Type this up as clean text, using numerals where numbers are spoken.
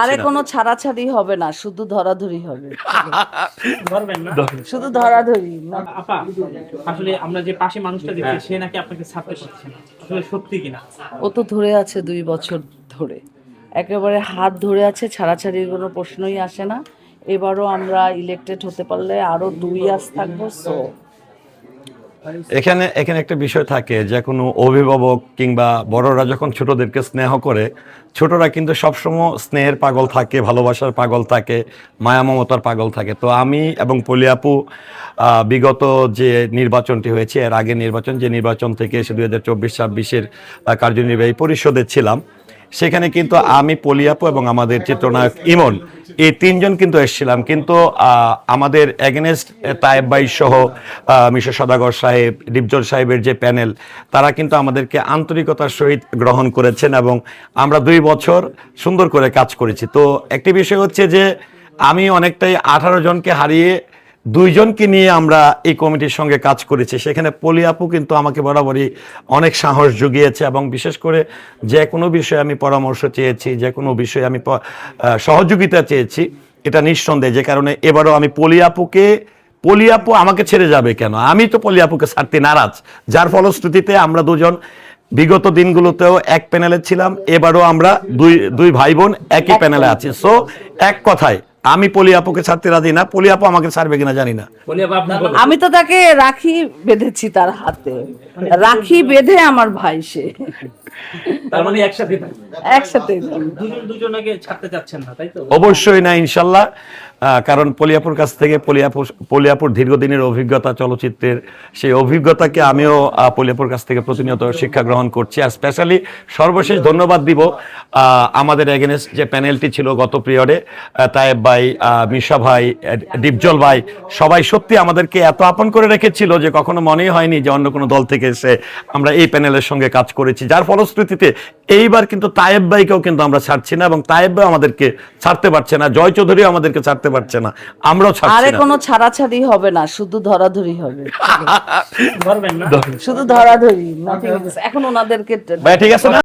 আরে কোনো ছাড়াছাড়ি হবে না, শুধু ধরাধরি হবে। ধরবেন না শুধু ধরাধরি। আপা, আসলে আমরা যে পাশে মানুষটা দেখছি সে নাকি আপনাকে ছাড়তে পারছে না, আসলে সত্যি কিনা? ও তো ধরে আছে 2 বছর ধরে, একেবারে হাত ধরে আছে, ছাড়াছাড়ির কোনো প্রশ্নই আসে না। এবারও আমরা ইলেক্টেড হতে পারলে আরো 2 ইয়ার্স থাকবো। সো এখানে এখানে একটা বিষয় থাকে, যে কোনো অভিভাবক কিংবা বড়রা যখন ছোটদেরকে স্নেহ করে, ছোটরা কিন্তু সবসময় স্নেহের পাগল থাকে, ভালোবাসার পাগল থাকে, মায়া মমতার পাগল থাকে। তো আমি এবং পলি আপু বিগত যে নির্বাচনটি হয়েছে, এর আগে নির্বাচন, যে নির্বাচন থেকে এসে 2024-26-এর কার্যনির্বাহী পরিষদে ছিলাম, সেখানে কিন্তু আমি, পলি আপু এবং আমাদের চিত্রনায়ক ইমন, এই 3জন কিন্তু এসেছিলাম। কিন্তু আমাদের এগেনেস্ট তায়েব ভাই সহ মিশা সদাগর সাহেব, ডিপজল সাহেবের যে প্যানেল, তারা কিন্তু আমাদেরকে আন্তরিকতার সহিত গ্রহণ করেছেন এবং আমরা 2 বছর সুন্দর করে কাজ করেছি। তো একটি বিষয় হচ্ছে যে আমি অনেকটাই 18 জনকে হারিয়ে 2 জনকে নিয়ে আমরা এই কমিটির সঙ্গে কাজ করেছি। সেখানে পলি আপু কিন্তু আমাকে বরাবরই অনেক সাহস জুগিয়েছে এবং বিশেষ করে যে কোনো বিষয়ে আমি পরামর্শ চেয়েছি, যে কোনো বিষয়ে আমি সহযোগিতা চেয়েছি, এটা নিঃসন্দেহে। যে কারণে এবারও আমি পলি আপু আমাকে ছেড়ে যাবে কেন, আমি তো পলি আপুকে ছাড়তে নারাজ, যার ফলশ্রুতিতে আমরা 2 জন বিগত দিনগুলোতেও এক প্যানেলে ছিলাম, এবারও আমরা দুই ভাই বোন একই প্যানেলে আছি। সো এক কথায় আমি পলি আপুকে ছাড়তে রাজি না, পলি আপু আমাকে ছাড়বে কিনা জানি না। বলি আপা, আপনি বলেন। আমি তো তাকে রাখি বেঁধেছি তার হাতে, রাখি বেঁধে আমার ভাই সে। তার মানে একসাথে থাকবেন। একসাথে দুজনকে ছাড়তে চাচ্ছেন না, তাই তো? অবশ্যই না, ইনশাল্লাহ। কারণ পলিয়াপুর কাছ থেকে পলিয়াপুর দীর্ঘদিনের অভিজ্ঞতা চলচ্চিত্রের, সেই অভিজ্ঞতাকে আমিও পলিয়াপুর কাছ থেকে প্রতিনিয়ত শিক্ষা গ্রহণ করছি। আর স্পেশালি সর্বশেষ ধন্যবাদ দিব আমাদের এগেনেস্ট যে প্যানেলটি ছিল গত পিরিয়ডে, তায়েব ভাই, মিশা ভাই, ডিপজল ভাই, সবাই সত্যি আমাদেরকে এত আপন করে রেখেছিল যে কখনো মনেই হয়নি যে অন্য কোনো দল থেকে এসে আমরা এই প্যানেলের সঙ্গে কাজ করেছি। যার ফলশ্রুতিতে এইবার কিন্তু তায়েব ভাইকেও কিন্তু আমরা ছাড়ছি না এবং তায়েব ভাই আমাদেরকে ছাড়তে পারছে না, জয় চৌধুরী আমাদেরকে ছাড়তে পারছে না, আমরাও ছাড়ছি আরে না। কোনো ছাড়াছাড়ি হবে না, শুধু ধরাধরি হবে। ধরবেন না শুধু ধরাধরি। এখন ওনাদেরকে ভাই ঠিক আছে না?